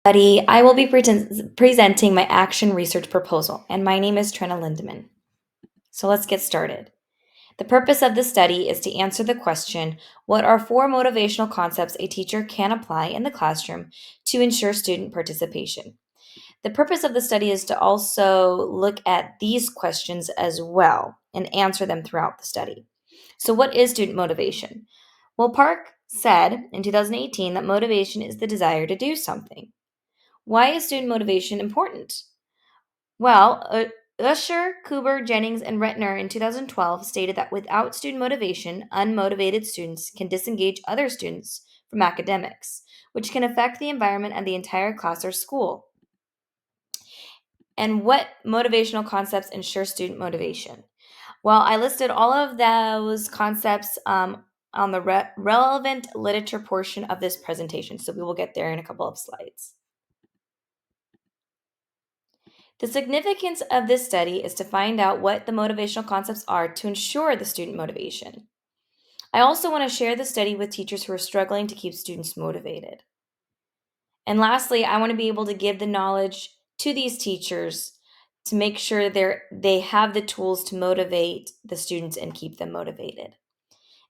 Buddy, I will be presenting my action research proposal, and my name is Trina Lindemann. So let's get started. The purpose of this study is to answer the question, what are four motivational concepts a teacher can apply in the classroom to ensure student participation? The purpose of the study is to also look at these questions as well and answer them throughout the study. So what is student motivation? Well, Park said in 2018 that motivation is the desire to do something. Why is student motivation important? Well, Usher, Cooper, Jennings, and Retner in 2012 stated that without student motivation, unmotivated students can disengage other students from academics, which can affect the environment of the entire class or school. And what motivational concepts ensure student motivation? Well, I listed all of those concepts on the relevant literature portion of this presentation, so we will get there in a couple of slides. The significance of this study is to find out what the motivational concepts are to ensure the student motivation. I also want to share the study with teachers who are struggling to keep students motivated. And lastly, I want to be able to give the knowledge to these teachers to make sure they have the tools to motivate the students and keep them motivated.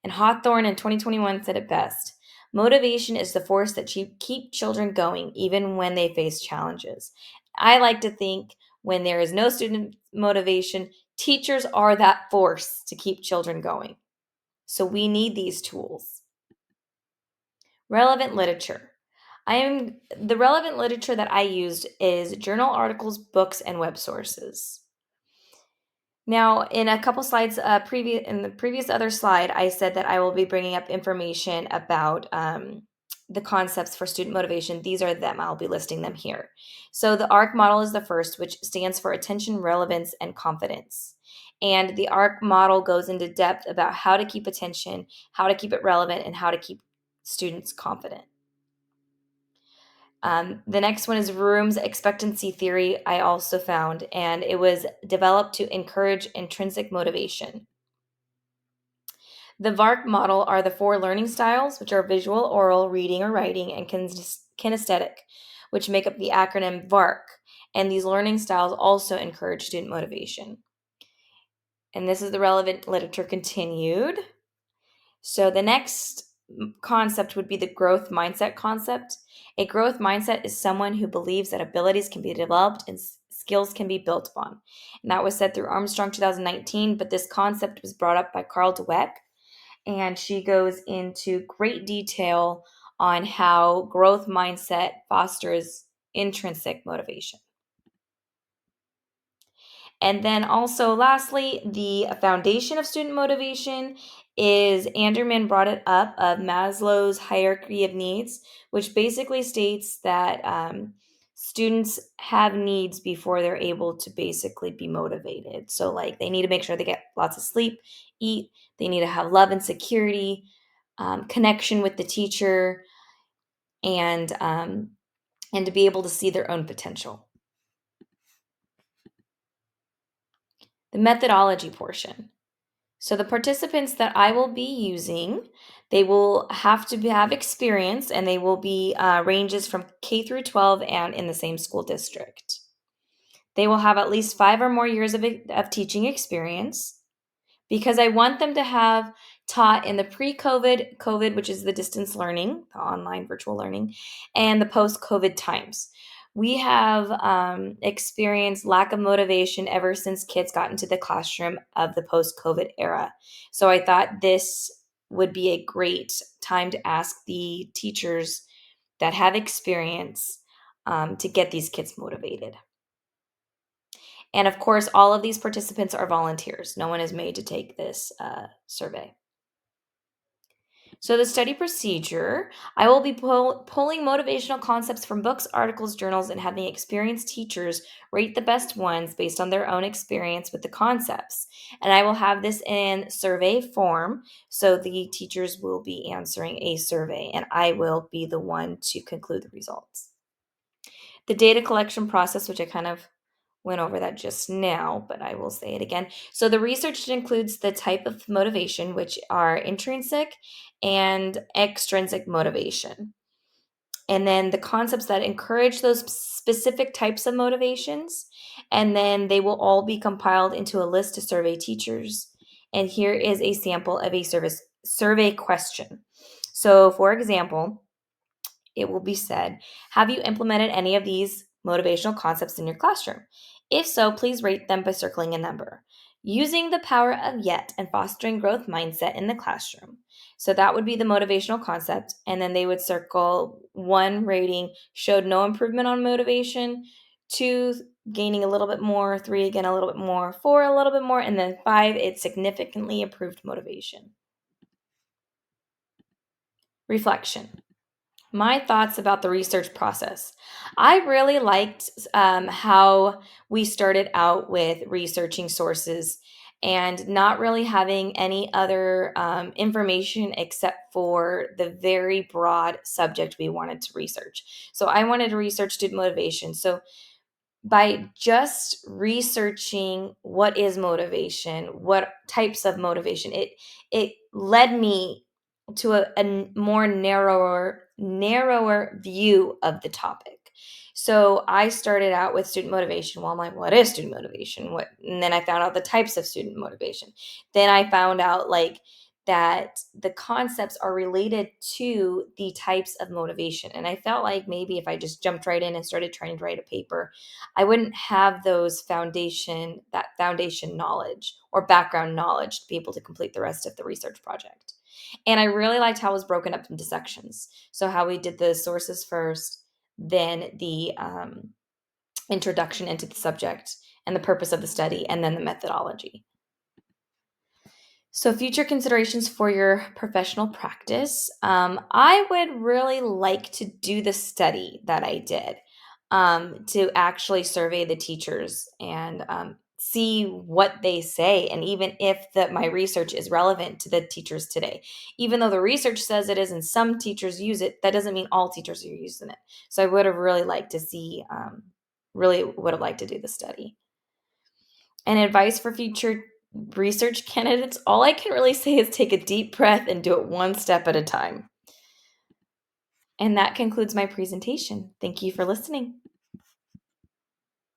And Hawthorne in 2021 said it best. Motivation is the force that keep children going even when they face challenges. I like to think when there is no student motivation, teachers are that force to keep children going. So we need these tools. Relevant literature. The relevant literature that I used is journal articles, books, and web sources. Now, in a couple slides, in the previous other slide, I said that I will be bringing up information about the concepts for student motivation. These are them. I'll be listing them here. So the ARC model is the first, which stands for attention, relevance, and confidence. And the ARC model goes into depth about how to keep attention, how to keep it relevant, and how to keep students confident. The next one is Vroom's expectancy theory, I also found, and it was developed to encourage intrinsic motivation. The VARK model are the four learning styles, which are visual, oral, reading or writing, and kinesthetic, which make up the acronym VARK. And these learning styles also encourage student motivation. And this is the relevant literature continued. So the next concept would be the growth mindset concept. A growth mindset is someone who believes that abilities can be developed and skills can be built upon. And that was said through Armstrong 2019, but this concept was brought up by Carol Dweck, and she goes into great detail on how growth mindset fosters intrinsic motivation. And then also, lastly, the foundation of student motivation is Anderman brought it up of Maslow's hierarchy of needs, which basically states that students have needs before they're able to basically be motivated. So, like, they need to make sure they get lots of sleep, eat, they need to have love and security, connection with the teacher, and to be able to see their own potential. The methodology portion. So the participants that I will be using, they will have to have experience, and they will be ranges from K through 12 and in the same school district. They will have at least 5 or more years of teaching experience, because I want them to have taught in the pre-COVID, which is the distance learning, the online virtual learning, and the post-COVID times. We have experienced lack of motivation ever since kids got into the classroom of the post-COVID era. So I thought this would be a great time to ask the teachers that have experience to get these kids motivated. And of course, all of these participants are volunteers. No one is made to take this survey. So the study procedure, I will be pulling motivational concepts from books, articles, journals, and having experienced teachers rate the best ones based on their own experience with the concepts. And I will have this in survey form, so the teachers will be answering a survey, and I will be the one to conclude the results. The data collection process, which I kind of went over that just now, but I will say it again. So the research includes the type of motivation, which are intrinsic and extrinsic motivation. and then the concepts that encourage those specific types of motivations. And then they will all be compiled into a list to survey teachers. And here is a sample of a survey question. So, for example, it will be said, have you implemented any of these motivational concepts in your classroom? If so, please rate them by circling a number. Using the power of yet and fostering growth mindset in the classroom. So that would be the motivational concept. And then they would circle one rating showed no improvement on motivation, two gaining a little bit more, three again a little bit more, four a little bit more, and then five it significantly improved motivation. Reflection. My thoughts about the research process. I really liked how we started out with researching sources and not really having any other information except for the very broad subject we wanted to research. So I wanted to research student motivation. So by just researching what is motivation, what types of motivation, it led me to a more narrower view of the topic. So I started out with student motivation. Well, I'm like, what is student motivation? What? And then I found out the types of student motivation. Then I found out like that the concepts are related to the types of motivation. And I felt like maybe if I just jumped right in and started trying to write a paper, I wouldn't have that foundation knowledge or background knowledge to be able to complete the rest of the research project. And I really liked how it was broken up into sections. So how we did the sources first, then the introduction into the subject and the purpose of the study, and then the methodology. So, future considerations for your professional practice. I would really like to do the study that I did to actually survey the teachers and see what they say, and even if my research is relevant to the teachers today. Even though the research says it is, and some teachers use it, that doesn't mean all teachers are using it. So, I would have really liked to see, really would have liked to do the study. And advice for future research candidates, all I can really say is take a deep breath and do it one step at a time. And that concludes my presentation. Thank you for listening.